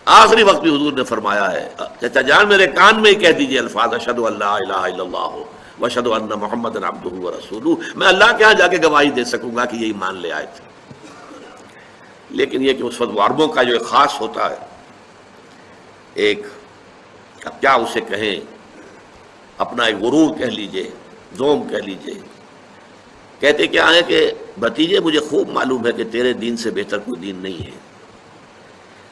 आखिरी वक्त भी हुजूर ने फरमाया है, चाचा जान मेरे कान में ही कह दीजिए अल्फाज अशहदु अल्ला इलाहा इल्लल्लाह व अशहदु अन्ना मुहम्मदन अब्दुहु व रसूलुहु, मैं अल्लाह के यहाँ जाके गवाही दे सकूंगा कि यही मान ले आए थे। लेकिन यह कि उस वक्त अरबों का जो खास होता है, एक अब क्या उसे कहें, अपना एक गुरूर कह लीजिए, जोम कह लीजिए, कहते क्या है कि भतीजे मुझे खूब मालूम है कि तेरे दीन से बेहतर कोई दीन नहीं है,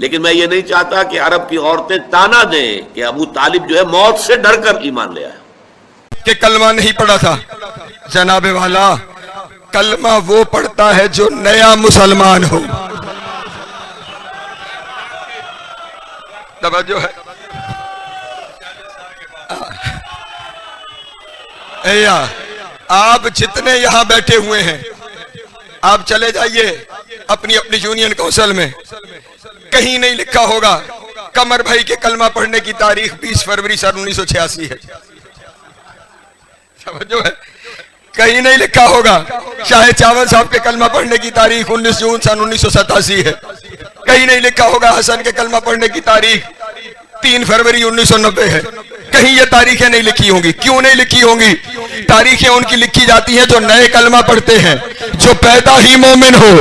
लेकिन मैं ये नहीं चाहता कि अरब की औरतें ताना दें कि अबू तालिब जो है मौत से डरकर ईमान ले आया, कि कलमा नहीं पढ़ा था। जनाबे वाला, कलमा वो पढ़ता है जो नया मुसलमान हो। तवज्जो है या आप जितने यहां बैठे हुए हैं, आप चले जाइए अपनी अपनी यूनियन काउंसिल में, कहीं नहीं लिखा होगा कमर भाई के कलमा पढ़ने की तारीख 20 फरवरी सन 1986 है। समझो है, कहीं नहीं लिखा होगा शाहिद चावल साहब के कलमा पढ़ने की तारीख 19 जून सन 1987 है। कहीं नहीं लिखा होगा हसन के कलमा पढ़ने की तारीख 3 फरवरी 1990 है। कहीं ये तारीखें नहीं लिखी होंगी। क्यों नहीं लिखी होंगी? तारीखें उनकी लिखी जाती हैं जो नए कलमा पढ़ते हैं, जो पैदा ही मोमिन हो,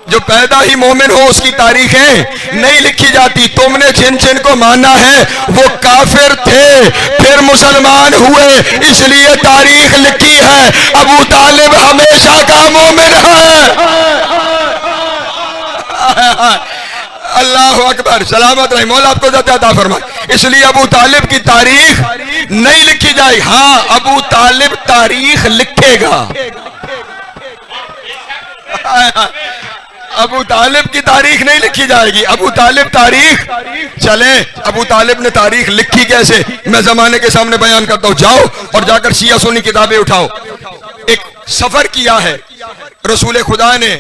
जो पैदा ही मोमिन हो, उसकी तारीखें नहीं लिखी जाती। तुमने जिन जिन को माना है वो काफिर थे, फिर मुसलमान हुए, इसलिए तारीख लिखी है। अबू तालिब हमेशा का मोमिन है। अल्लाह अकबर, सलामत रहे, मौला आपको ज़िंदा फरमाए। इसलिए अबू तालिब की तारीख नहीं लिखी जाएगी। हाँ, अबू तालिब तारीख लिखेगा। अबू तालिब की तारीख नहीं लिखी जाएगी। अबू तालिब तारीख चले। अबू तालिब ने तारीख लिखी कैसे, मैं जमाने के सामने बयान करता हूं। जाओ और जाकर शिया सुन्नी किताबें उठाओ। एक सफर किया है रसूल खुदा ने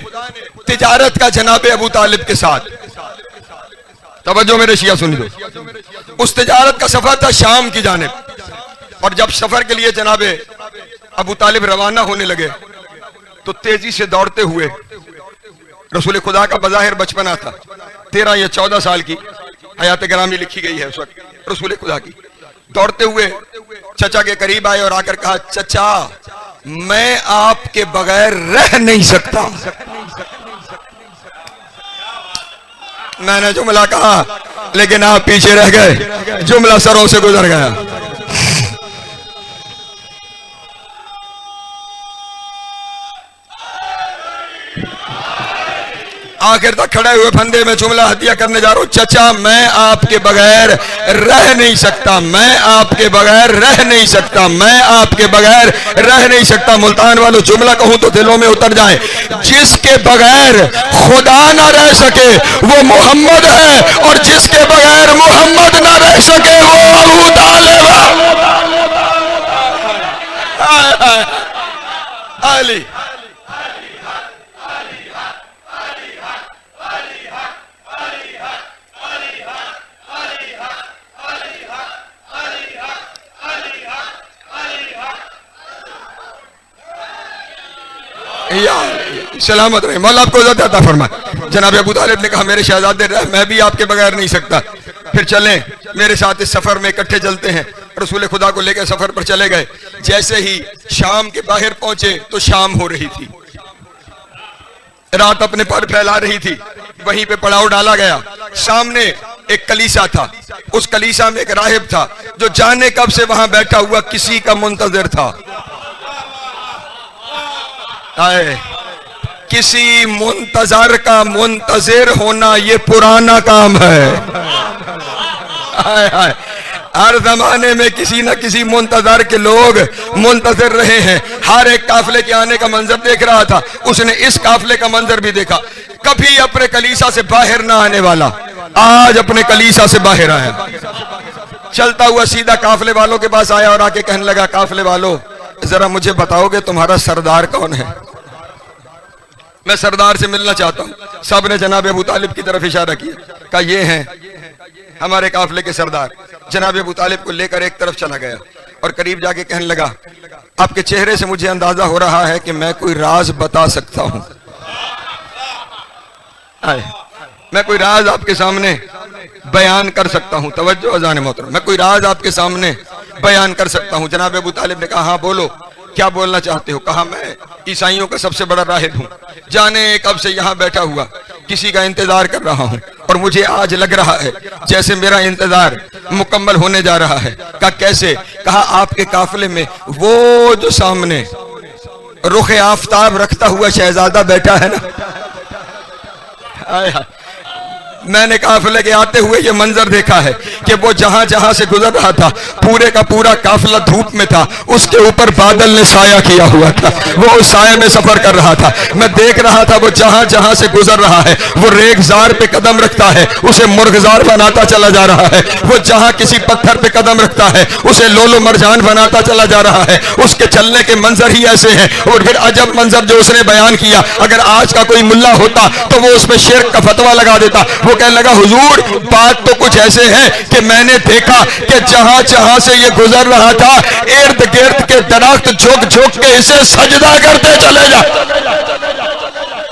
तिजारत का जनाबे अबू तालिब के साथ। तवज्जो मेरे शिया सुन्नी दो। उस तिजारत का सफर था शाम की जानिब, और जब सफर के लिए जनाबे अबू तालिब रवाना होने लगे तो तेजी से दौड़ते हुए, रसूल खुदा का बज़ाहिर बचपना था, 13 या 14 साल की हयात ग्रामी लिखी गई है उस वक्त रसूल खुदा की, दौड़ते हुए चचा के करीब आए और आकर कहा, चचा मैं आपके बगैर रह नहीं सकता। मैंने जुमला कहा लेकिन आप पीछे रह गए, जुमला सरों से गुजर गया। आखिर तक खड़े हुए फंदे में जुमला हदिया करने जा रहा हूं, चचा मैं आपके बगैर रह नहीं सकता, मैं आपके बगैर रह नहीं सकता, मैं आपके बगैर रह नहीं सकता। मुल्तान वालों, जुमला कहूं तो दिलों में उतर जाए। जिसके बगैर खुदा ना रह सके वो मोहम्मद है, और जिसके बगैर मोहम्मद ना रह सके वो अबू तालिब अली। सलामत रहे, मौला आपको ज़िंदा फरमाए। जनाब अबू तालिब ने कहा, मेरे शहजादे रह, मैं भी आपके बगैर नहीं सकता, फिर चलें मेरे साथ इस सफर में, इकट्ठे चलते हैं। रसूल खुदा को लेकर सफर पर चले गए। जैसे ही शाम के बाहर पहुंचे तो शाम हो रही थी, रात अपने पर फैला रही थी। वहीं पे पड़ाव डाला गया। सामने एक कलीसा था, उस कलीसा में एक राहिब था जो जाने कब से वहां बैठा हुआ किसी का मुंतजिर था। किसी मुंतजर का मुंतजिर होना ये पुराना काम है। हर जमाने में किसी न किसी मुंतजर के लोग मुंतजिर रहे हैं। हर एक काफले के आने का मंजर देख रहा था, उसने इस काफले का मंजर भी देखा। कभी अपने कलीसा से बाहर ना आने वाला आज अपने कलीसा से बाहर आया। चलता हुआ सीधा काफले वालों के पास आया और आके कहने लगा, काफले वालों जरा मुझे बताओगे तुम्हारा सरदार कौन है? मैं सरदार से मिलना चाहता हूं। सब ने जनाब अबू तालिब की तरफ इशारा किया, कहा ये हैं हमारे काफले के सरदार। जनाब अबू तालिब को लेकर एक तरफ चला गया और करीब जाके कहने लगा, आपके चेहरे से मुझे अंदाजा हो रहा है कि मैं कोई राज बता सकता हूं। मैं कोई राज आपके सामने बयान कर सकता हूं, तवज्जो अज़ान मोहतरम, मैं कोई राज आपके सामने बयान कर सकता हूं। जनाब अबू तालिब ने कहा हाँ बोलो, क्या बोलना चाहते हो? कहा मैं ईसाइयों का सबसे बड़ा राहिब हूं, जाने कब से यहाँ बैठा हुआ किसी का इंतजार कर रहा हूं और मुझे आज लग रहा है जैसे मेरा इंतजार मुकम्मल होने जा रहा है। कहा कैसे? कहा आपके काफिले में वो जो सामने रुख आफताब रखता हुआ शहजादा बैठा है ना, मैंने काफिले के आते हुए ये मंजर देखा है कि वो जहां जहां से गुजर रहा था पूरे का पूरा काफिला धूप में था, उसके ऊपर बादल ने साया किया हुआ था, वो उस साये में सफर कर रहा था। मैं देख रहा था वो जहां जहां से गुजर रहा है वो रेगजार पे कदम रखता है उसे मुर्गजार बनाता चला जा रहा है, वो जहां किसी पत्थर पे कदम रखता है उसे लोलो मरजान बनाता चला जा रहा है। उसके चलने के मंजर ही ऐसे हैं। और फिर अजब मंजर जो उसने बयान किया, अगर आज का कोई मुल्ला होता तो वो उसमें शिर्क का फतवा लगा देता। वो कहने लगा हुजूर बात तो कुछ ऐसे है कि मैंने देखा कि जहां जहां से ये गुजर रहा था इर्द गिर्द के दरख्त झुक झुक के इसे सजदा करते चले जा।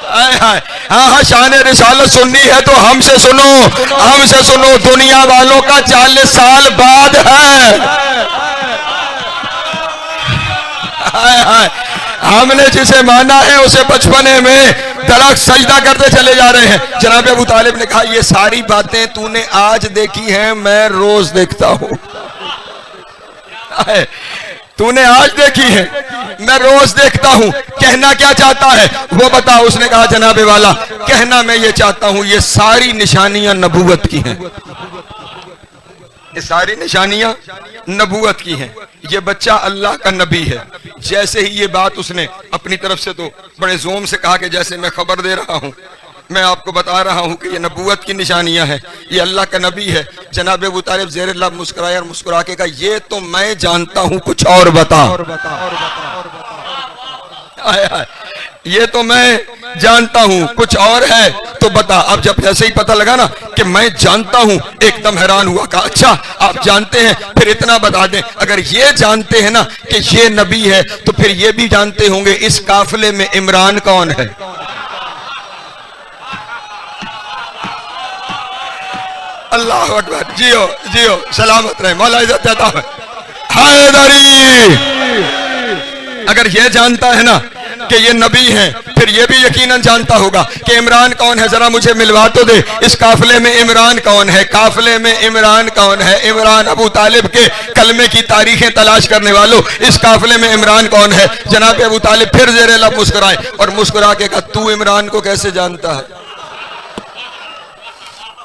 हाँ हाँ, शान रिसालत सुननी है तो हमसे सुनो, हमसे सुनो, दुनिया वालों का 40 साल बाद है। हमने जिसे माना है उसे बचपने में दरख्त सजदा करते चले जा रहे हैं। जनाब अबू तालिब ने कहा ये सारी बातें तूने आज देखी हैं, मैं रोज देखता हूं। तूने आज देखी है, मैं रोज देखता हूं। कहना क्या चाहता है वो बता। उसने कहा जनाबे वाला कहना मैं ये चाहता हूं ये सारी निशानियां नबूवत की हैं, ये सारी निशानियां नबूवत की हैं, ये बच्चा अल्लाह का नबी है। जैसे ही ये बात उसने अपनी तरफ से तो बड़े जोम से कहा कि जैसे मैं खबर दे रहा हूं, मैं आपको बता रहा हूं कि ये नबूवत की निशानियां हैं, ये अल्लाह का नबी है। जनाब अबू तालिब ज़ेर लब मुस्कुराए और मुस्कुरा के कहा ये तो मैं जानता हूं, कुछ और बता। ये तो मैं जानता हूं, कुछ और है तो बता। अब जब जैसे ही पता लगा ना कि मैं जानता हूं, एकदम हैरान हुआ। कहा अच्छा आप जानते हैं, फिर इतना बता दें, अगर ये जानते हैं ना कि ये नबी है तो फिर ये भी जानते होंगे इस काफिले में इमरान कौन है। अल्लाह अकबर, जियो जियो, सलामत रहे, मौला इज्जत देता है। हैदरी अगर ये जानता है ना कि ये नबी हैं, फिर ये भी यकीनन जानता होगा कि इमरान कौन है। जरा मुझे मिलवा तो दे, इस काफिले में इमरान कौन है, काफिले में इमरान कौन है। इमरान अबू तालिब के कलमे की तारीखें तलाश करने वालों, इस काफिले में इमरान कौन है। जनाब अबू तालिब फिर ज़ेरे लब मुस्कुराए और मुस्कुरा के कहा तू इमरान को कैसे जानता है,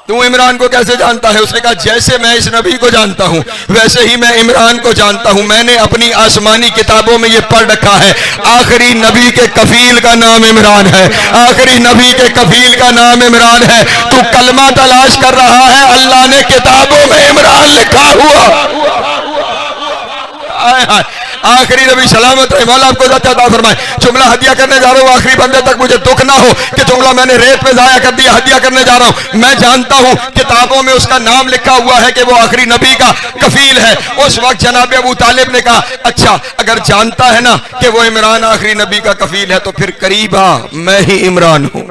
तू इमरान को कैसे जानता है। उसने कहा जैसे मैं इस नबी को जानता हूं वैसे ही मैं इमरान को जानता हूं। मैंने अपनी आसमानी किताबों में ये पढ़ रखा है आखिरी नबी के कफील का नाम इमरान है, आखिरी नबी के कफील का नाम इमरान है। तू कलमा तलाश कर रहा है, अल्लाह ने किताबों में इमरान लिखा हुआ। आखिरी नबी सलामत रहे, मौला आपको अता फरमाए। जुमला हदिया करने जा रहा हूँ आखिरी बंदे तक, मुझे दुख ना हो कि जुमला मैंने रेत में जाया कर दिया। हदिया करने जा रहा हूँ, मैं जानता हूँ किताबों में उसका नाम लिखा हुआ है कि वो आखिरी नबी का कफील है। उस वक्त जनाब अबू तालिब ने कहा अच्छा अगर जानता है ना कि वो इमरान आखिरी नबी का कफील है तो फिर करीबा मैं ही इमरान हूँ।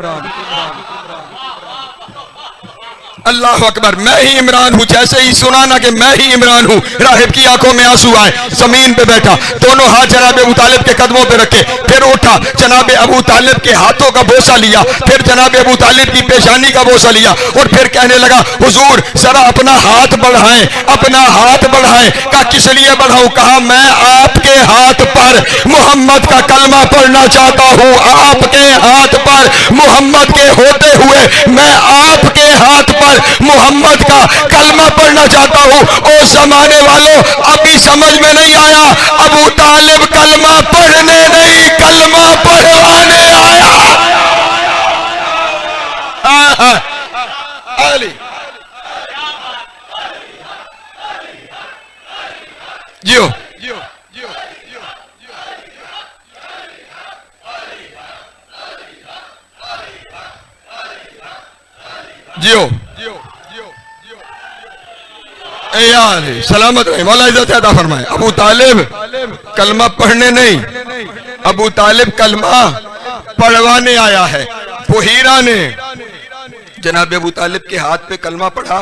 अल्लाह अकबर, मैं ही इमरान हूं। जैसे ही सुना ना कि मैं ही इमरान हूं, राहिब की आंखों में आंसू आए, जमीन पे बैठा, दोनों हाथ जनाब अबू तालिब के कदमों पे रखे, फिर उठा, जनाब अबू तालिब के हाथों का बोसा लिया, फिर जनाब अबू तालिब की पेशानी का बोसा लिया और फिर कहने लगा हुजूर जरा अपना हाथ बढ़ाएं, अपना हाथ बढ़ाएं। कहा किस लिए बढ़ाऊं? कहा मैं आपके हाथ पर मोहम्मद का कलमा पढ़ना चाहता हूं, आपके हाथ पर मोहम्मद के होते हुए मैं आपके हाथ पर मोहम्मद का कलमा पढ़ना चाहता हूं। ओ जमाने वालों अभी समझ में नहीं आया, अबू तालिब कलमा पढ़ने नहीं कलमा पढ़वाने आया। अली जियो जियो यार सलामत रहे, मौला इज्जत अता फरमाए। अबू तालिब कलमा पढ़ने नहीं, अबू तालिब कलमा पढ़वाने आया है। फुहीरा ने जनाब अबू तालिब के हाथ पे कलमा पढ़ा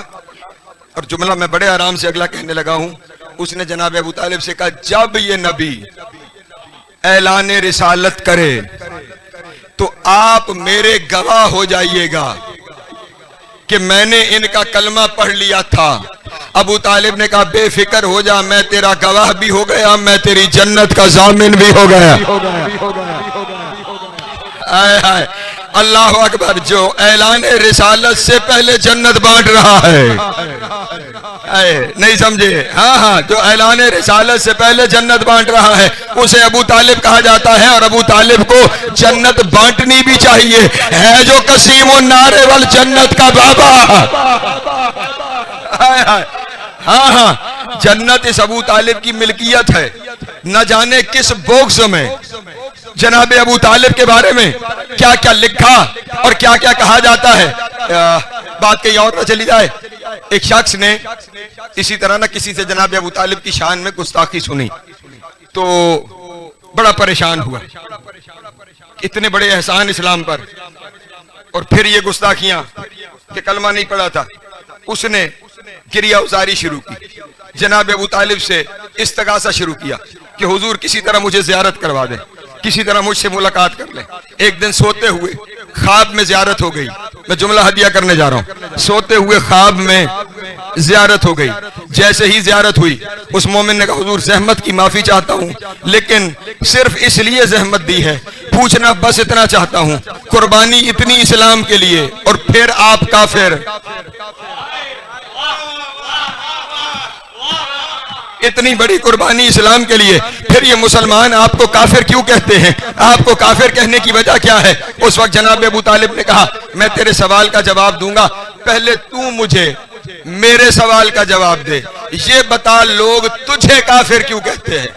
और जुमला मैं बड़े आराम से अगला कहने लगा हूं। उसने जनाब अबू तालिब से कहा, जब ये नबी ऐलान रिसालत करे तो आप मेरे गवाह हो जाइएगा कि मैंने इनका कलमा पढ़ लिया था। अबू तालिब ने कहा, बेफिक्र हो जा, मैं तेरा गवाह भी हो गया, मैं तेरी जन्नत का जामिन भी हो गया। आए हाय, अल्लाह अकबर। जो ऐलान रिसालत से पहले जन्नत बांट रहा है, आए नहीं समझे? हाँ हाँ, जो ऐलान रिसालत से पहले जन्नत बांट रहा है उसे अबू तालिब कहा जाता है। और अबू तालिब को जन्नत बांटनी भी चाहिए, है जो कसीम नारे वाल जन्नत का बाबा। हाय हाय, हाँ हाँ, जन्नत इस अबू तालिब की मिल्कियत है। न जाने किस बोक्स में जनाब अबू तालिब के बारे में क्या क्या लिखा और क्या क्या कहा जाता है। बात कहीं और न चली जाए, एक शख्स ने इसी तरह ना किसी से जनाब अबू तालिब की शान में गुस्ताखी सुनी तो बड़ा परेशान हुआ। इतने बड़े एहसान इस्लाम पर और फिर ये गुस्ताखियां कि कलमा नहीं पड़ा था। उसने गिरिया उजारी शुरू की, जनाब अबू तालिब से इस्तगासा शुरू किया कि हुजूर किसी तरह मुझे जियारत करवा दें, किसी तरह मुझसे मुलाकात कर लें। एक दिन सोते हुए ख्वाब में जियारत हो गई। मैं जुमला हदिया करने जा रहा हूं। सोते हुए ख्वाब में जियारत हो गई। जैसे ही जियारत हुई उस मोमिन ने कहा, हुजूर जहमत की माफी चाहता हूं, लेकिन सिर्फ इसलिए जहमत दी है, पूछना बस इतना चाहता हूं, कुर्बानी इतनी इस्लाम के लिए और फिर आप काफिर, इतनी बड़ी कुर्बानी इस्लाम के लिए, फिर ये मुसलमान आपको काफिर क्यों कहते हैं? आपको काफिर कहने की वजह क्या है? उस वक्त जनाब अबू तालिब ने कहा, मैं तेरे सवाल का जवाब दूंगा, पहले तू मुझे मेरे सवाल का जवाब दे। ये बता, लोग तुझे काफिर क्यों कहते हैं?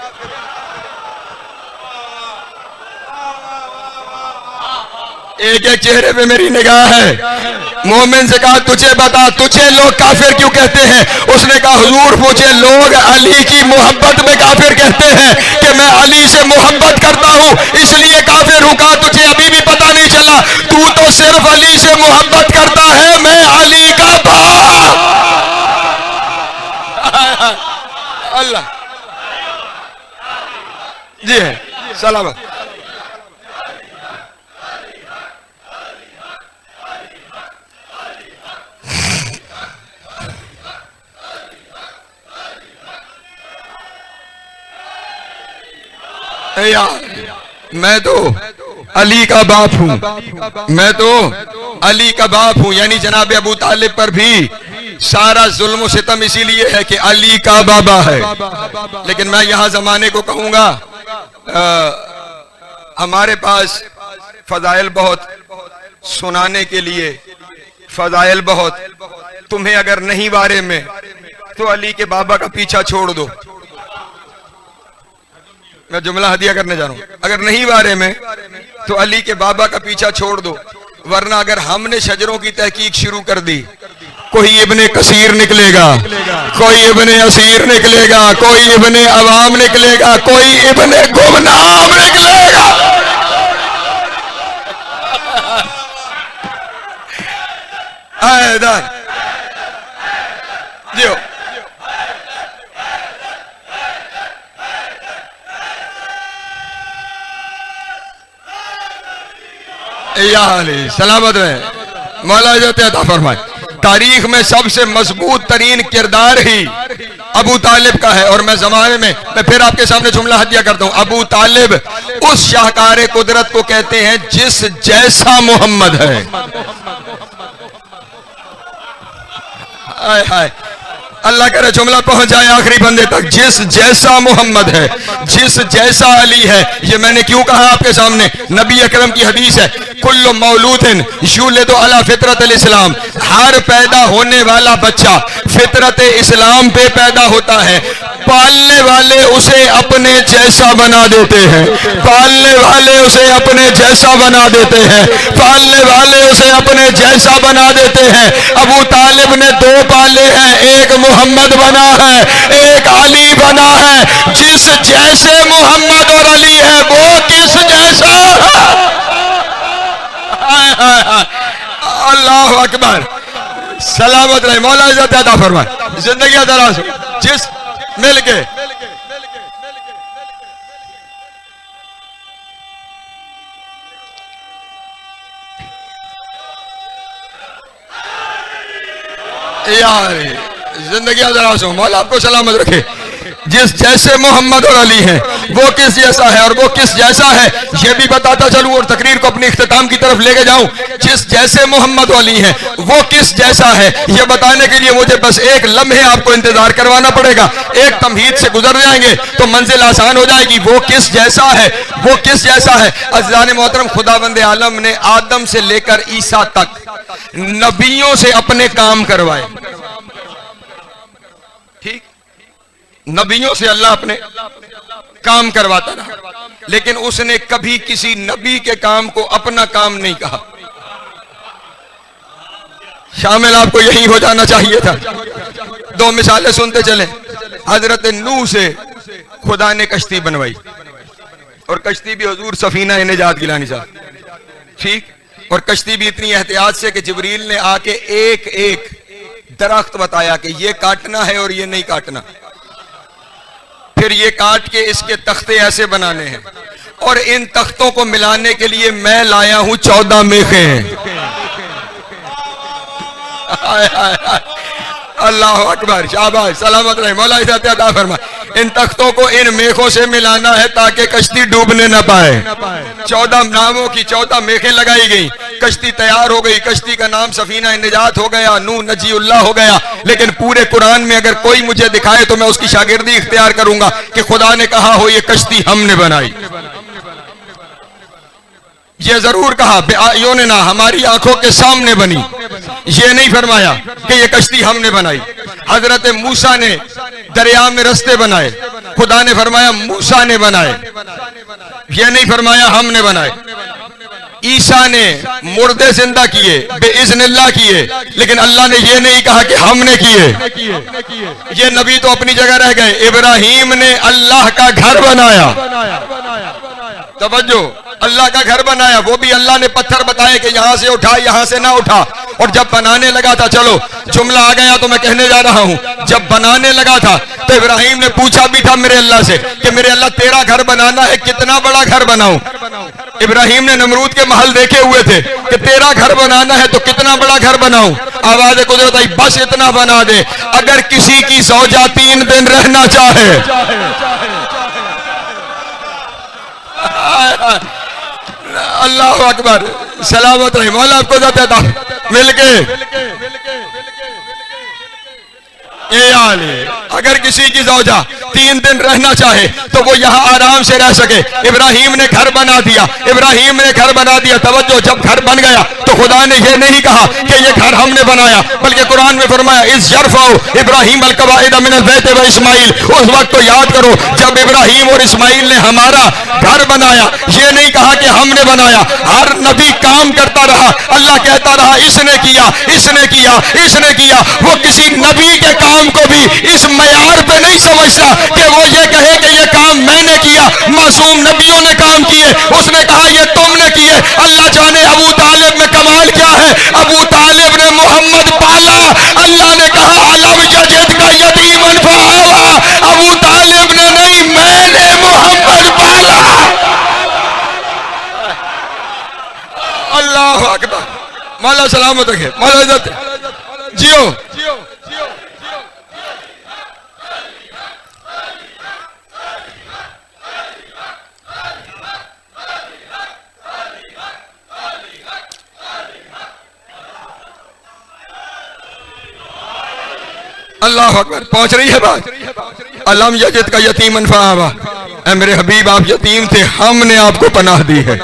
एक एक चेहरे पे मेरी निगाह है। मोमिन से कहा, तुझे बता, तुझे लोग काफिर क्यों कहते हैं? उसने कहा, हुजूर मुझे लोग अली की मोहब्बत में काफिर कहते हैं कि मैं अली से मोहब्बत करता हूं इसलिए काफिर हूं। कहा, तुझे अभी भी पता नहीं चला, तू तो सिर्फ अली से मोहब्बत करता है, मैं अली का बाप। अल्लाह जी है, सलामत। मैं तो अली का बाप हूं, मैं तो अली का बाप हूं। यानी जनाब अबू तालिब पर भी सारा जुल्म सितम इसीलिए है कि अली का बाबा है। लेकिन मैं यहां जमाने को कहूंगा, हमारे पास फजाइल बहुत, सुनाने के लिए फजाइल बहुत। तुम्हें अगर नहीं बारे में तो अली के बाबा का पीछा छोड़ दो। मैं जुमला हदिया करने जा रहा हूं। अगर नहीं बारे में तो अली के बाबा का पीछा छोड़ दो, वरना अगर हमने शजरों की तहकीक शुरू कर दी, कोई इब्ने कसीर निकलेगा, कोई इब्ने असीर निकलेगा, कोई इब्ने अवाम निकलेगा, कोई इब्ने गुमनाम निकलेगा। इधर जियो, सलामत रहे, मौला इज्जत अता फरमाए। तारीख में सबसे मजबूत तरीन किरदार ही अबू तालिब का है। और मैं जमाने में, मैं फिर आपके सामने जुमला हदिया करता हूं, अबू तालिब उस शाहकार कुदरत को कहते हैं जिस जैसा मोहम्मद है। हाय हाय, अल्लाह करे जुमला पहुंच जाए आखिरी बंदे तक। जिस जैसा मोहम्मद है, जिस जैसा अली है। ये मैंने क्यों कहा आपके सामने? नबी अकरम की हदीस है, कुल्लु मौलूदिन युलदु अला फितरतिल इस्लाम, हर पैदा होने वाला बच्चा फितरत इस्लाम पे पैदा होता है। पालने वाले उसे अपने जैसा बना देते हैं, पालने वाले उसे अपने जैसा बना देते हैं, पालने वाले उसे अपने जैसा बना देते हैं। अबू तालिब ने दो पाले हैं, एक मोहम्मद बना है, एक अली बना है। जिस जैसे मोहम्मद और अली है वो किस जैसा? अल्लाह अकबर, सलामत रहे, मौला इज्जत अता फरमाए, जिंदगी दराज हो, जिस मिल के यार जिंदगी दराज हो, मौला आपको सलामत रखे। जिस जैसे मोहम्मद और अली हैं वो किस जैसा है, और वो किस जैसा है ये भी बताता चलूं और तकरीर को अपने इख्तिताम की तरफ लेके जाऊं। जिस जैसे मोहम्मद और अली हैं वो किस जैसा है ये बताने के लिए मुझे बस एक लम्हे आपको इंतजार करवाना पड़ेगा। एक तमहीद से गुजर जाएंगे तो मंजिल आसान हो जाएगी। वो किस जैसा है, वो किस जैसा है। अज़ीज़ान मोहतरम, खुदावंद आलम ने आदम से लेकर ईसा तक नबियों से अपने काम करवाए। ठीक, नबियों से अल्लाह अपने काम करवाता रहा, लेकिन उसने कभी किसी नबी के काम को अपना काम नहीं कहा। शामिल आपको यही हो जाना चाहिए था। दो मिसालें सुनते चलें। हजरत नूह से खुदा ने कश्ती बनवाई, और कश्ती भी हुजूर सफीना निजात गिलानी साहब, ठीक, और कश्ती भी इतनी एहतियात से कि जिब्रील ने आके एक एक दरख्त बताया कि ये काटना है और ये नहीं काटना, फिर ये काट के इसके तख्ते ऐसे बनाने हैं, और इन तख्तों को मिलाने के लिए मैं लाया हूं 14 मेखे हैं। अल्लाह अकबर, शाबाश, सलामत रहे, मौला इज्जत अता फरमाए। इन तख्तों को इन मेखों से मिलाना है ताकि कश्ती डूबने न पाए। 14 नामों की 14 मेखें लगाई गई, कश्ती तैयार हो गई। कश्ती का नाम सफीना निजात हो गया, नूह नजीउल्लाह हो गया। लेकिन पूरे कुरान में अगर कोई मुझे दिखाए तो मैं उसकी शागिर्दी इख्तियार करूंगा कि खुदा ने कहा हो ये कश्ती हमने बनाई। ये जरूर कहा बेआयोनना, हमारी आंखों के सामने बनी। ये नहीं फरमाया कि ये कश्ती हमने बनाई। हजरत मूसा ने दरिया में रास्ते बनाए, खुदा ने फरमाया मूसा ने बनाए, ये नहीं फरमाया हमने बनाए। ईसा ने मुर्दे जिंदा किए, बेइज़्निल्लाह किए, लेकिन अल्लाह ने ये नहीं कहा कि हमने किए। ये नबी तो अपनी जगह रह गए। इब्राहीम ने अल्लाह का घर बनाया, तवज्जो, अल्लाह का घर बनाया। वो भी अल्लाह ने पत्थर बताए कि यहां से उठा, यहां से ना उठा। और जब बनाने लगा था, चलो जुमला आ गया तो मैं कहने जा रहा हूं, जब बनाने लगा था तो इब्राहीम ने पूछा भी था मेरे अल्लाह से कि मेरे अल्लाह तेरा घर बनाना है, कितना बड़ा घर बनाऊं। इब्राहीम ने नमरूद के महल देखे हुए थे कि तेरा घर बनाना है तो कितना बड़ा घर बनाऊं। आवाज कुदरत आई, बस इतना बना दे, अगर किसी की ज़ौजा 3 दिन रहना चाहे। अल्लाह अकबर, सलामत रहे, मौला आपको जाता था मिलके। अगर किसी की ज़ौजा 3 दिन रहना चाहे तो वो यहाँ आराम से रह सके। इब्राहीम ने घर बना दिया, इब्राहीम ने घर बना दिया। तवज्जो, जब घर बन गया तो खुदा ने ये नहीं कहा कि ये घर हमने बनाया, बल्कि कुरान में फरमाया इस यरफउ इब्राहीम अल कवाइद मिनल बैत व इस्माइल। उस वक्त तो याद करो जब इब्राहीम और इस्माइल ने हमारा घर बनाया, ये नहीं कहा कि हमने बनाया। हर नबी काम करता रहा, अल्लाह कहता रहा इसने किया, इसने किया, इसने किया। वो किसी नबी के काम को भी इस मयार पे नहीं समझता कि वो ये कहे कि ये काम मैंने किया। मासूम नबियों ने काम किए, उसने कहा ये तुमने किए। अल्लाह जाने अबू तालिब में कमाल क्या है। अबू तालिब ने मोहम्मद पाला, अल्लाह ने कहा अलम यजिद का यतीमन फआवा। अबू तालिब ने नहीं, मैंने मोहम्मद पाला। अल्लाह अकबर, मौला सलामत रखे, मौला इज्जत जियो। अल्लाह अकबर, पहुंच रही है बात। अलम यजिद का यतीमन फआवा। ऐ मेरे हबीब, आप यतीम थे, हमने आपको पनाह दी है,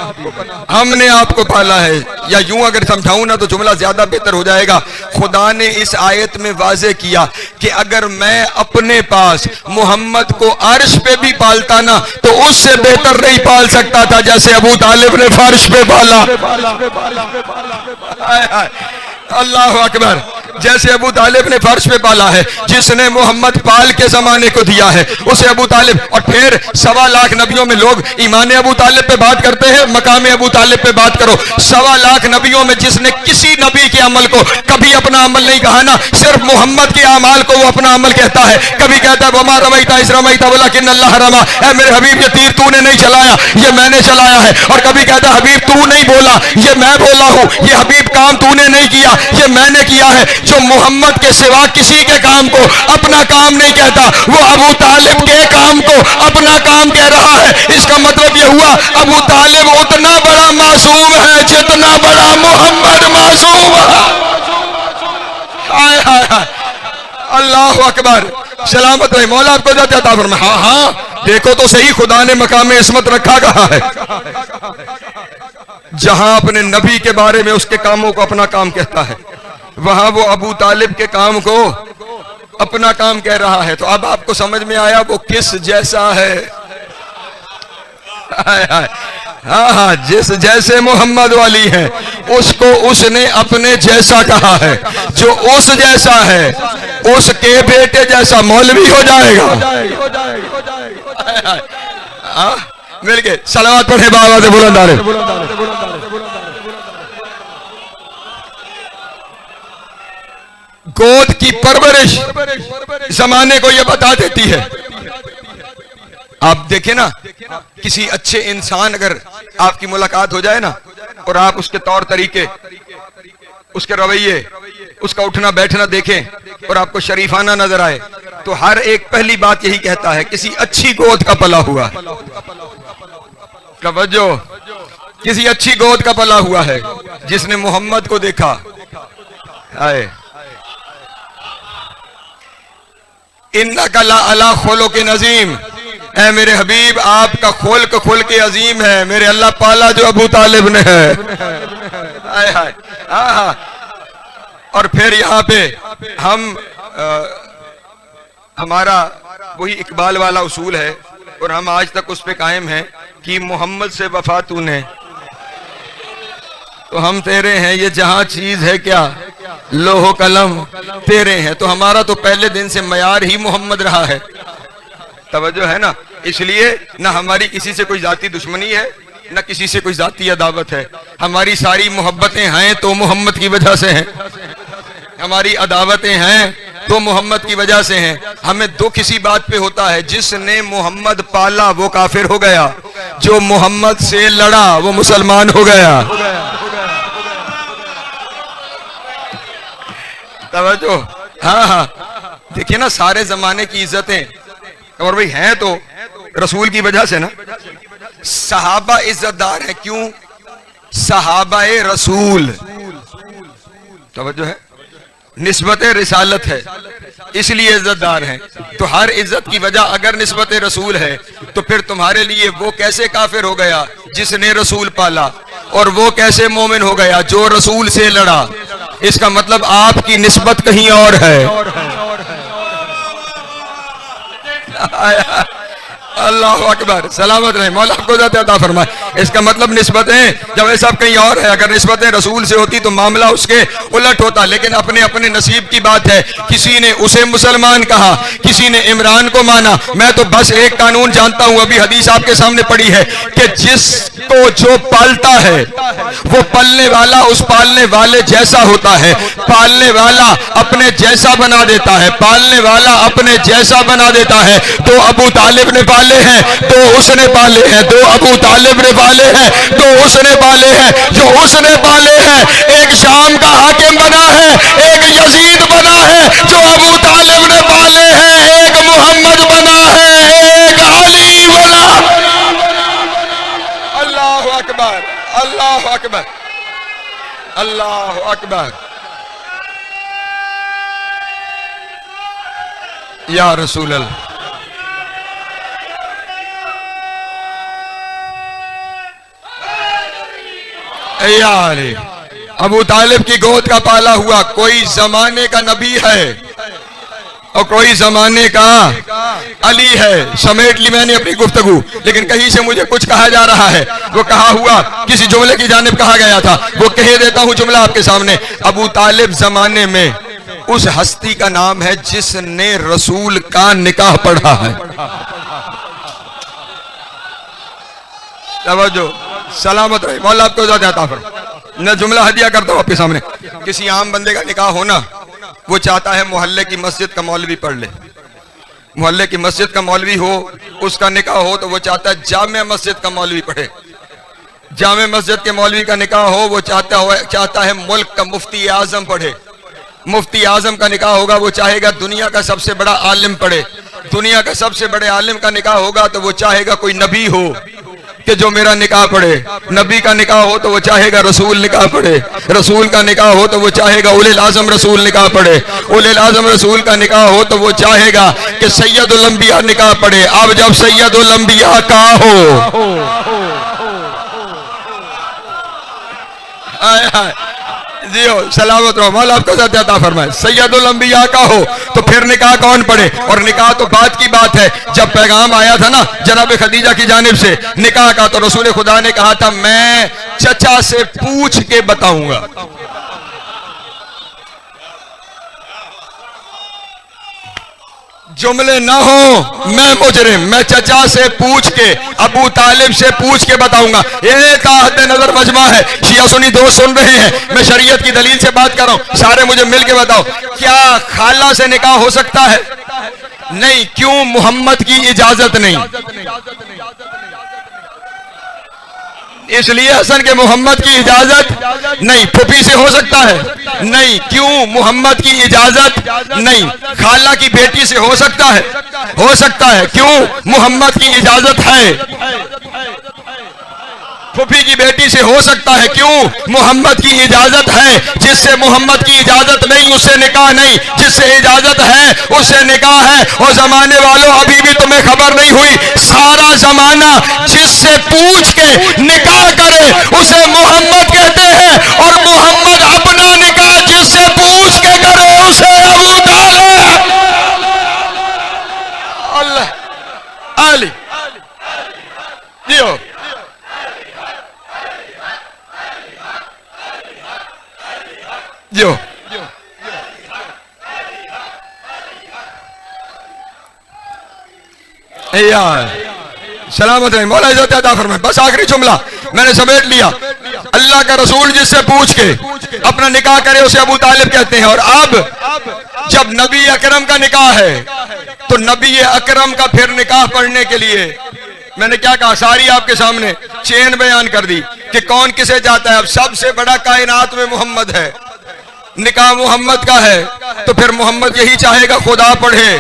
हमने आपको पाला है। या यूं अगर समझाऊं ना तो जुमला ज्यादा बेहतर हो जाएगा। खुदा ने इस आयत में वाज़े किया कि अगर मैं अपने पास मोहम्मद को अर्श पे भी पालता ना तो उससे बेहतर नहीं पाल सकता था जैसे अबू तालिब ने फर्श पे पाला। अल्लाह अकबर, जैसे अबू तालिब ने फर्श पे पाला है, जिसने मोहम्मद पाल के जमाने को दिया है उसे अबू तालिब। और फिर 1.25 लाख नबियों में लोग ईमान अबू तालिब पे बात करते हैं, मकाम अबू तालिब पे बात करो। 1.25 लाख नबियों में जिसने किसी नबी के अमल को कभी अपना अमल नहीं कहा ना, सिर्फ मोहम्मद के अमाल को वो अपना अमल कहता है। कभी कहता है वमा रमैता इस रमैता वलाकिन अल्लाह रमा, ऐ मेरे हबीब ये तीर तूने नहीं चलाया, ये मैंने चलाया है। और कभी कहता है हबीब तू नहीं बोला, ये मैं बोला हूं। ये हबीब काम तूने नहीं किया, ये मैंने किया है। जो मोहम्मद के सिवा किसी के काम को अपना काम नहीं कहता, वो अबू तालिब के काम को अपना काम कह रहा है। इसका मतलब ये हुआ अबू तालिब उतना बड़ा मासूम है जितना बड़ा मोहम्मद मासूम है। हाय हाय हाय, अल्लाह अकबर, सलामत रहे मौला आपको जाते अता फरमाए। हाँ हाँ, देखो तो सही, खुदा ने मकाम इस्मत रखा कहा है, जहां अपने नबी के बारे में उसके कामों को अपना काम कहता है, वहां वो अबू तालिब के काम को अपना काम कह रहा है। तो अब आपको समझ में आया वो किस जैसा है। हाँ हाँ, जिस जैसे मोहम्मद वाली है उसको उसने अपने जैसा कहा है। जो उस जैसा है उसके बेटे जैसा मौलवी हो जाएगा। मिल गए, सलावत पढ़े बाबा से बुलंदारे। गोद की परवरिश जमाने को यह बता देती है। आप देखें ना, किसी अच्छे इंसान अगर आपकी मुलाकात हो जाए ना, और आप उसके तौर तरीके, उसके रवैये, उसका उठना बैठना देखें और आपको शरीफाना नजर आए, तो हर एक पहली बात यही कहता है किसी अच्छी गोद का पला हुआ है। तवज्जो, किसी अच्छी गोद का पला हुआ है जिसने मोहम्मद को देखा। आए इन्ना कला अला खोलो के नजीम, ऐ मेरे हबीब आपका खोल के अजीम है। मेरे अल्लाह पाला जो अबू तालिब ने है। हाय हाय, हाँ हाँ। और फिर यहाँ पे हमारा वही इकबाल वाला उसूल है, और हम आज तक उस पे कायम हैं कि मोहम्मद से वफा तूने तो हम तेरे हैं, ये जहां चीज है क्या लोहो कलम तेरे हैं। तो हमारा तो पहले दिन से मयार ही मोहम्मद रहा है। तवज्जो है ना, इसलिए ना हमारी किसी से कोई जाती दुश्मनी है, न किसी से कोई जाती अदावत है। हमारी सारी मोहब्बतें हैं तो मोहम्मद की वजह से हैं, हमारी अदावतें हैं तो मोहम्मद की वजह से हैं। हमें दुख इसी बात पे होता है, जिसने मोहम्मद पाला वो काफिर हो गया, जो मोहम्मद से लड़ा वो मुसलमान हो गया। तवज्जो, हाँ हाँ। देखिए ना, सारे जमाने की इज्जतें और भाई हैं तो रसूल की वजह से ना। सहाबा इज्जतदार है, क्यों? सहाबाए रसूल, तवज्जो है, निस्बत रिसालत है, इसलिए इज्जतदार हैं। तो हर इज्जत की वजह अगर निस्बत रसूल है, तो फिर तुम्हारे लिए वो कैसे काफिर हो गया जिसने रसूल पाला, और वो कैसे मोमिन हो गया जो रसूल से लड़ा। इसका मतलब आपकी निस्बत कहीं और है। अल्लाह अकबर, सलामत रहे मौला आपको ज़ात अता फरमाए। इसका मतलब निस्बतें जब सब कहीं और है, अगर निस्बतें रसूल से होती तो मामला उसके उलट होता। लेकिन अपने अपने नसीब की बात है, किसी ने उसे मुसलमान कहा, किसी ने इमरान को माना। मैं तो बस एक कानून जानता हूं, अभी हदीस आपके सामने पड़ी है कि जिसको जो पालता है वो पलने वाला उस पालने वाले जैसा होता है। पालने वाला अपने जैसा बना देता है, पालने वाला अपने जैसा बना देता है। तो अबू तालिब ने पाले हैं तो उसने पाले हैं, दो अबू तालिब ने पाले हैं तो उसने पाले हैं। जो उसने पाले हैं, एक शाम का हाकिम बना है, एक यजीद बना है। जो अबू तालिब ने पाले हैं, एक मोहम्मद बना है, एक अली बना। अल्लाह अकबर, अल्लाह अकबर, अल्लाह अकबर। या रसूल अल्लाह, अबू तालिब की गोद का पाला हुआ कोई जमाने का नबी है और कोई जमाने का अली है। समेट ली मैंने अपनी गुफ्तगू, लेकिन कहीं से मुझे कुछ कहा जा रहा है। वो कहा हुआ किसी जुमले की जानिब कहा गया था, वो कह देता हूं जुमला आपके सामने। अबू तालिब जमाने में उस हस्ती का नाम है जिसने रसूल का निकाह पढ़ा है। तवज्जो, सलामत रहे, मौला आपको ज़्यादा अता फरमाए। मैं जुमला हदिया करता हूँ आपके सामने। किसी आम बंदे का निकाह होना, वो चाहता है मोहल्ले की मस्जिद का मौलवी पढ़ ले। मोहल्ले की मस्जिद का मौलवी हो, उसका निकाह हो, तो वो चाहता है जामे मस्जिद का मौलवी पढ़े। जामे मस्जिद के मौलवी का निकाह हो, वो चाहता है मुल्क का मुफ्ती आजम पढ़े। मुफ्ती आजम का निकाह होगा, वो चाहेगा दुनिया का सबसे बड़ा आलिम पढ़े। दुनिया का सबसे बड़े आलिम का निकाह होगा तो वो चाहेगा कोई नबी हो कि जो मेरा निकाह पढ़े। नबी का निकाह हो तो वो चाहेगा रसूल निकाह पढ़े। रसूल का निकाह हो तो वो चाहेगा उलिल आजम रसूल निकाह पढ़े। उलिल आजम रसूल का निकाह हो तो वो चाहेगा कि सैयदुल अंबिया निकाह पढ़े। अब जब सैयदुल अंबिया का हो, जी हो, सलामत रहो, मौला आपको अता फरमाए। सैयदुल अंबिया का हो तो फिर निकाह कौन पढ़े? और निकाह तो बात की बात है। जब पैगाम आया था ना जनाब खदीजा की जानिब से निकाह का, तो रसूल खुदा ने कहा था मैं चचा से पूछ के बताऊंगा। जुमले ना हो मैं मुजरिम, मैं चचा से पूछ के, अबू तालिब से पूछ के बताऊंगा। ये ताहत नजर मजमा है, शिया सुन्नी दोस्त सुन रहे हैं, मैं शरीयत की दलील से बात कर रहा हूं। सारे मुझे मिल के बताओ, क्या खाला से निकाह हो सकता है? नहीं। क्यों? मोहम्मद की इजाजत नहीं। इसलिए हसन के मोहम्मद की इजाजत नहीं। फुफी से हो सकता है? नहीं। क्यों? मोहम्मद की इजाजत नहीं। खाला की बेटी से हो सकता है? हो सकता है। क्यों? मोहम्मद की इजाजत है। फुफी की बेटी से हो सकता है। क्यों? मोहम्मद की इजाजत है। जिससे मोहम्मद की इजाजत नहीं उससे निकाह नहीं, जिससे इजाजत है उससे निकाह है। और जमाने वालों, अभी भी तुम्हें खबर नहीं हुई, सारा जमाना जिससे पूछ के निकाह करे उसे मोहम्मद कहते हैं, और मोहम्मद अपना निकाह जिससे पूछ के करे उसे अबू तालिब। अल्लाह अली जियो, जो यार सलामत रहे, मौला इज्जत अता फरमाए। बस आखिरी जुमला मैंने समेट लिया। अल्लाह का रसूल जिससे पूछ के अपना निकाह करे उसे अबू तालिब कहते हैं। और अब जब नबी अकरम का निकाह है तो नबी अकरम का फिर निकाह पढ़ने के लिए मैंने क्या कहा, सारी आपके सामने चेन बयान कर दी कि कौन किसे चाहता है। अब सबसे बड़ा कायनात में मोहम्मद है, निकाह मोहम्मद का है, तो फिर मोहम्मद यही चाहेगा खुदा पढ़े।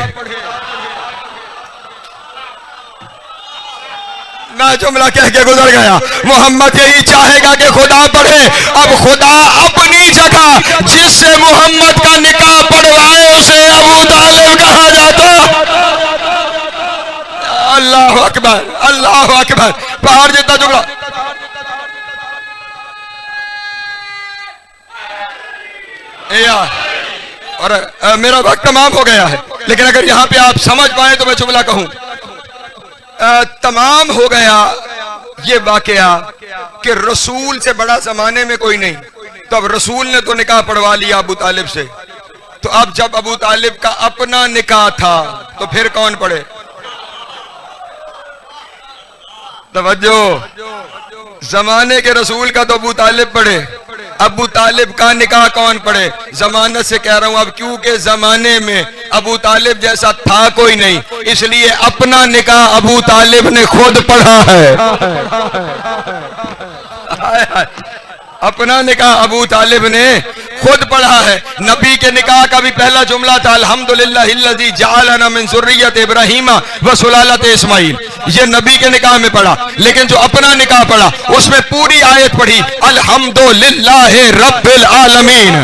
मैं जुमला कह के गुजर गया। मोहम्मद यही चाहेगा कि खुदा पढ़े। अब खुदा अपनी जगह जिससे मोहम्मद का निकाह पढ़वाए उसे अबू तालिब कहा जाता। अल्लाह अकबर, अल्लाह अकबर। पहाड़ जितना जुमला। और मेरा वक्त तमाम हो गया है, लेकिन अगर यहां पे आप समझ पाए तो मैं जुमला कहूं। तमाम हो गया ये वाकया कि रसूल से बड़ा जमाने में कोई नहीं। तो अब रसूल ने तो निकाह पढ़वा लिया अबू तालिब से, तो अब जब अबू तालिब का अपना निकाह था तो फिर कौन पढ़े? तवज्जो, जमाने के रसूल का तो अबू तालिब पढ़े, अबू तालिब का निकाह कौन पढ़े? जमानत से कह रहा हूं अब, क्योंकि जमाने में अबू तालिब जैसा था कोई नहीं, इसलिए अपना निकाह अबू तालिब ने खुद पढ़ा है। अपना निकाह अबू तालिब ने खुद पढ़ा है। नबी के निकाह का भी पहला जुमला था अल्हम्दुलिल्लाहिल्लज़ी जअलना मिन ज़ुर्रिय्यत इब्राहीम व सुलालत इस्माईल। ये नबी के निकाह में पढ़ा, लेकिन जो अपना निकाह पढ़ा उसमें पूरी आयत पढ़ी अल्हम्दुलिल्लाहि रब्बिल आलमीन।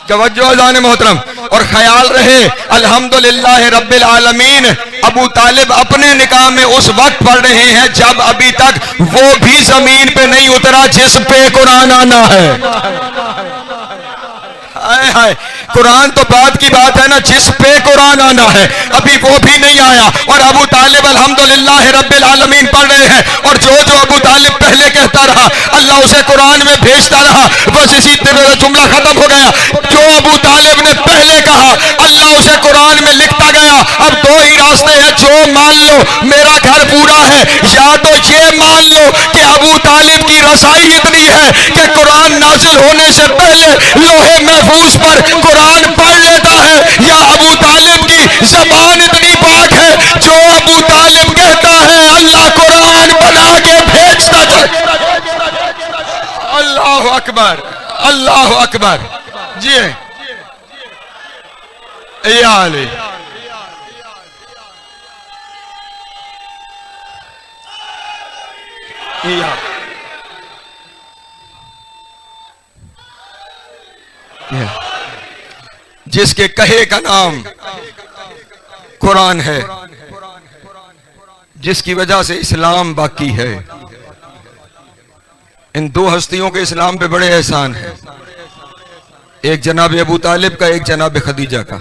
तवज्जो अज़ान मोहतरम, और ख्याल रहे अल्हम्दुलिल्लाहि रब्बिल आलमीन अबू तालिब अपने निकाह में उस वक्त पढ़ रहे हैं जब अभी तक वो भी जमीन पे नहीं उतरा जिस पे कुरान आना है। हाय हाय, कुरान तो बात की बात है ना, जिस पे कुरान आना है अभी वो भी नहीं आया। और अबू तालिब अल्हम्दुलिल्लाह रब्बिल आलमीन पढ़ रहे हैं, और जो जो अबू तालिब पहले कहता रहा अल्लाह उसे कुरान में भेजता रहा। बस इसी तरह जुमला खत्म हो गया। जो अबू तालिब ने पहले कहा अल्लाह उसे कुरान में लिखता गया। अब दो ही रास्ते हैं, जो मान लो मेरा घर पूरा है, या तो ये मान लो कि अबू तालिब की रसाई इतनी है कि कुरान नाजिल होने से पहले लोहे महफूज पर कुरान पढ़ लेता है, या अबू तालिब की जबान इतनी पाक है जो अबू तालिब कहता है अल्लाह कुरान बना के भेजता चला। अल्लाह अकबर, अल्लाह अकबर। जी या अली जिसके कहे का नाम कुरान है, जिसकी वजह से इस्लाम बाकी है। इन दो हस्तियों के इस्लाम पे बड़े एहसान है, एक जनाब अबू तालिब का, एक जनाब खदीजा का।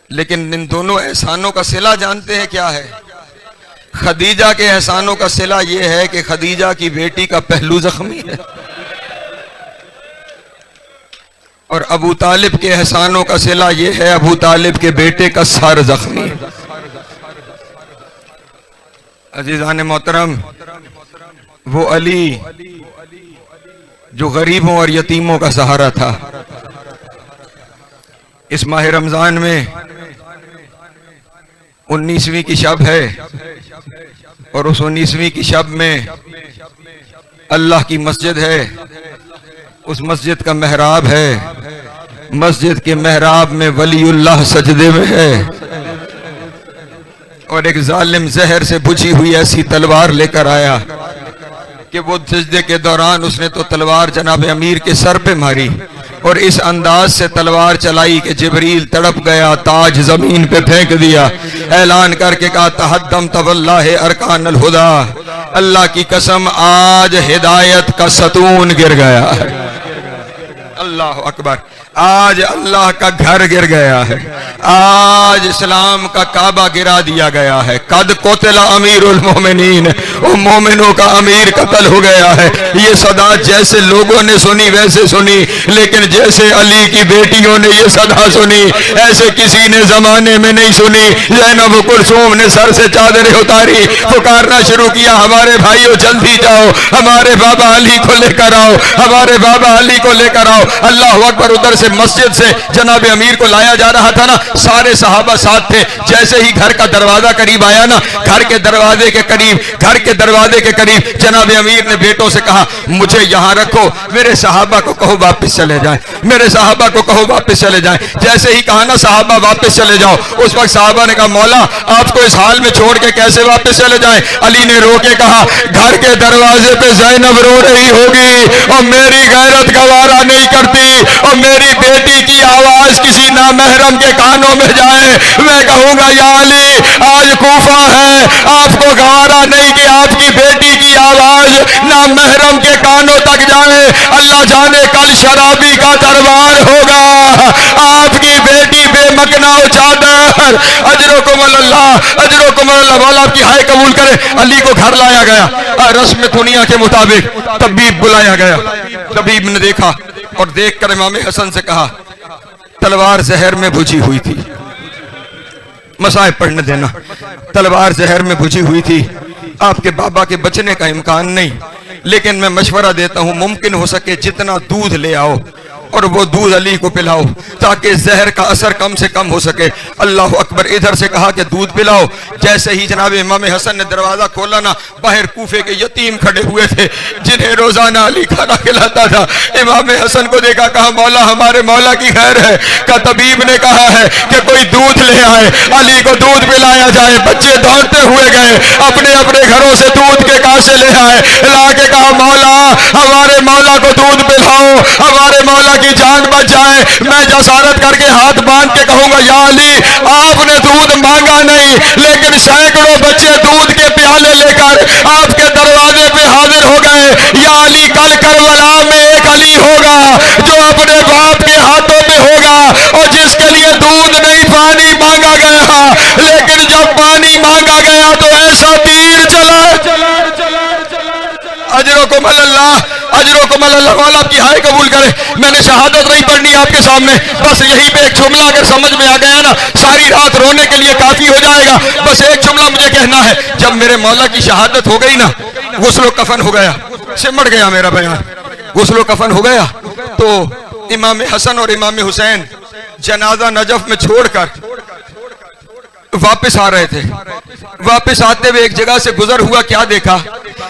लेकिन इन दोनों एहसानों का सिला जानते हैं क्या है? खदीजा के एहसानों का सिला यह है कि खदीजा की बेटी का पहलू जख्मी है, और अबू तालिब के एहसानों का सिला यह है अबू तालिब के बेटे का सर जख्मी है। अजीजान मोहतरम, वो अली जो गरीबों और यतीमों का सहारा था, इस माह रमजान में 19वीं की शब है, और उस 19वीं की शब में अल्लाह की मस्जिद है, उस मस्जिद का मेहराब है, मस्जिद के मेहराब में वलीउल्लाह सजदे में है, और एक जालिम जहर से बुझी हुई ऐसी तलवार लेकर आया कि वो सजदे के दौरान उसने तो तलवार जनाब अमीर के सर पे मारी, और इस अंदाज से तलवार चलाई कि जिब्रील तड़प गया, ताज जमीन पे फेंक दिया, ऐलान करके कहा तहद्दम तवल्लाह अरकानुल हुदा, अल्लाह की कसम आज हिदायत का सतून गिर गया है। अल्लाह अकबर, आज अल्लाह का घर गिर गया है, आज इस्लाम का काबा गिरा दिया गया है। कद कोतला अमीरुल मोमिनीन, वो मोमिनों का अमीर कत्ल हो गया है। ये सदा जैसे लोगों ने सुनी वैसे सुनी, लेकिन जैसे अली की बेटियों ने ये सदा सुनी ऐसे किसी ने जमाने में नहीं सुनी। ज़ैनब कुलसूम ने सर से चादरें उतारी, पुकारना शुरू किया, हमारे भाइयों जल्दी जाओ, हमारे बाबा अली को लेकर आओ, हमारे बाबा अली को लेकर आओ। अल्लाह अकबर। उधर से मस्जिद से जनाब अमीर को लाया जा रहा था ना, सारे सहाबा साथ थे। जैसे ही घर का दरवाजा करीब आया ना, घर के दरवाजे के करीब जनाब अमीर ने बेटों से कहा मुझे यहाँ रखो, मेरे सहाबा को कहो वापस चले जाएं, मेरे सहाबा को कहो वापस चले जाएं। जैसे ही कहा ना सहाबा वापस चले जाओ, उस वक्त सहाबा ने कहा मौला आपको इस हाल में छोड़ के कैसे वापस चले जाएं। अली ने रो के कहा घर के दरवाजे पे ज़ैनब रो रही होगी और मेरी गैरत गवारा नहीं करती, और मेरी बेटी की आवाज किसी नामहरम के कानों में जाए, मैं कहूंगा या अली आज कूफा है, आपको गवारा नहीं कि आपकी बेटी की आवाज नामहरम के कानों तक जाए। अल्लाह जाने कल शराबी का दरबार होगा, आपकी बेटी बेमकना चादर। अजरुकुम अल्लाह वाला आपकी हाय कबूल करे। अली को घर लाया गया, रस्म दुनिया के मुताबिक तबीब बुलाया गया। तबीब ने देखा और देखकर इमाम हसन से कहा तलवार जहर में बुझी हुई थी, मसाइब पढ़ने देना। तलवार जहर में बुझी हुई थी, आपके बाबा के बचने का इम्कान नहीं, लेकिन मैं मशवरा देता हूं मुमकिन हो सके जितना दूध ले आओ और वो दूध अली को पिलाओ ताकि जहर का असर कम से कम हो सके। अल्लाह अकबर। इधर से कहा कि दूध पिलाओ। जैसे ही जनाब इमाम हसन ने दरवाजा खोला ना, बाहर कूफे के यतीम खड़े हुए थे जिन्हें रोजाना अली खाना खिलाता था। इमाम हसन को देखा, कहा मौला हमारे मौला की खैर है। का तबीब ने कहा है कि कोई दूध ले आए, अली को दूध पिलाया जाए। बच्चे दौड़ते हुए गए, अपने अपने घरों से दूध के कासे ले आए, ला के कहा मौला हमारे मौला को दूध पिलाओ, हमारे मौला की जान बच जाए। मैं जसारत करके हाथ बांध के कहूंगा या अली आपने दूध मांगा नहीं, लेकिन सैकड़ों बच्चे दूध के प्याले लेकर आपके दरवाजे पे हाजिर हो गए। या अली कल करबला में एक अली होगा जो अपने बाप के हाथों आपकी हाय कबूल करे। मैंने शहादत नहीं पढ़नी आपके सामने, बस यहीं पे एक जुमला अगर समझ में आ गया ना, सारी रात रोने के लिए काफी हो जाएगा। बस एक जुमला मुझे कहना है, जब मेरे मौला की शहादत हो गई ना, गुस्लो कफन हो गया, सिमट गया मेरा बयान, गुस्लो कफन हो गया, तो इमाम हसन और इमाम हुसैन जनाजा नजफ में छोड़कर वापस आ रहे थे। वापस आते हुए एक जगह से गुजर हुआ, क्या देखा,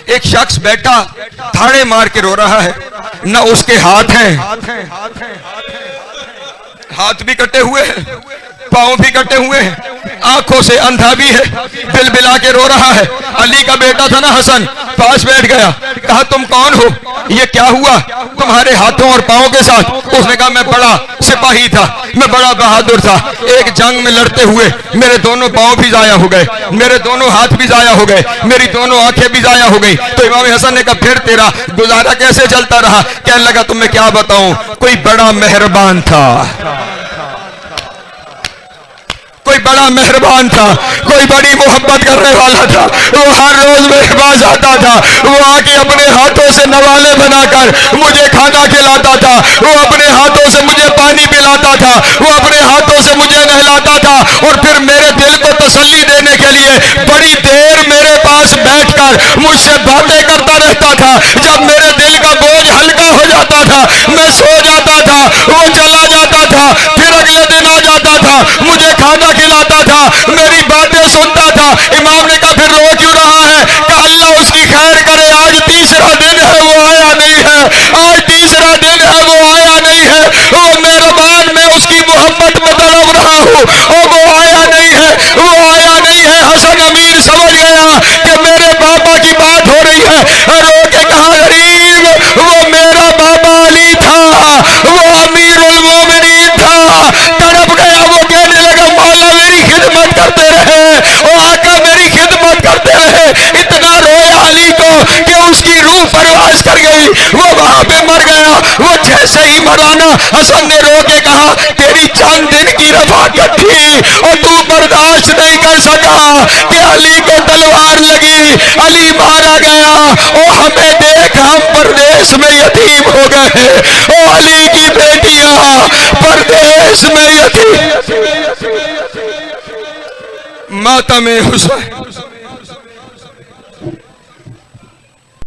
एक शख्स बैठा थाड़े मार के रो रहा है, न उसके हाथ हैं, हाथ भी कटे हुए हैं, पांव भी कटे हुए हैं, आंखों से अंधा भी है, बिलबिला के रो रहा है। अली का बेटा था ना हसन, पास बैठ गया, कहा तुम कौन हो, ये क्या हुआ तुम्हारे हाथों और पांवों के साथ? उसने कहा मैं बड़ा सिपाही था, मैं बड़ा बहादुर था, एक जंग में लड़ते हुए मेरे दोनों पांव भी जाया हो गए, मेरे दोनों हाथ भी जाया हो गए, मेरी दोनों आंखें भी जाया हो गई। तो इमाम हसन ने कहा फिर तेरा गुजारा कैसे चलता रहा? कहने लगा तुम्हें क्या बताऊं, कोई बड़ा मेहरबान था, कोई बड़ा मेहरबान था, कोई बड़ी मोहब्बत करने वाला था, वो हर रोज मेरे पास आता था, वो आके अपने हाथों से नवाले बनाकर मुझे खाना खिलाता था, वो अपने हाथों से मुझे पानी पिलाता था, वो अपने हाथों से मुझे नहलाता था, और फिर मेरे दिल को तसल्ली देने के लिए बड़ी देर मेरे पास बैठकर मुझसे बातें करता रहता था। जब मेरे दिल का बोझ हल्का हो जाता था, मैं सो जाता था, वो चला जाता था, फिर अगले दिन आ जाता था, मुझे खाना खिलाता था, मेरी बातें सुनता था। इमाम ने कहा फिर रो क्यों रहा है? कहा अल्लाह उसकी खैर करे, आज तीसरा दिन है वो आया नहीं है, आज तीसरा दिन है वो आया नहीं है, वो मेहरबान, मैं उसकी मोहब्बत में तड़प रहा हूँ और वो आया नहीं है, वो आया नहीं है। हसन अमीर समझ गया कि मेरे बाबा की बात हो रही है, रो के कहा गरीब, वो मेरा बाबा अली था, वो अमीरुल मोमिनीन था। तड़प गया, वो कहने लगा मौला मेरी खिदमत करते रहे, ओ आका मेरी खिदमत करते रहे। इतना रोया अली को कि उसकी रूह परवास कर गई, वो वहां पे मर गया। वो जैसे ही मराना, हसन ने रो के कहा तेरी चंद दिन की रफाकत थी और तू बर्दाश्त नहीं कर सका कि अली को तलवार लगी, अली मारा गया, ओ हमें देख हम परदेश में यतीम हो गए, ओ अली की बेटियां परदेश में यतीम। मातम हुसैन,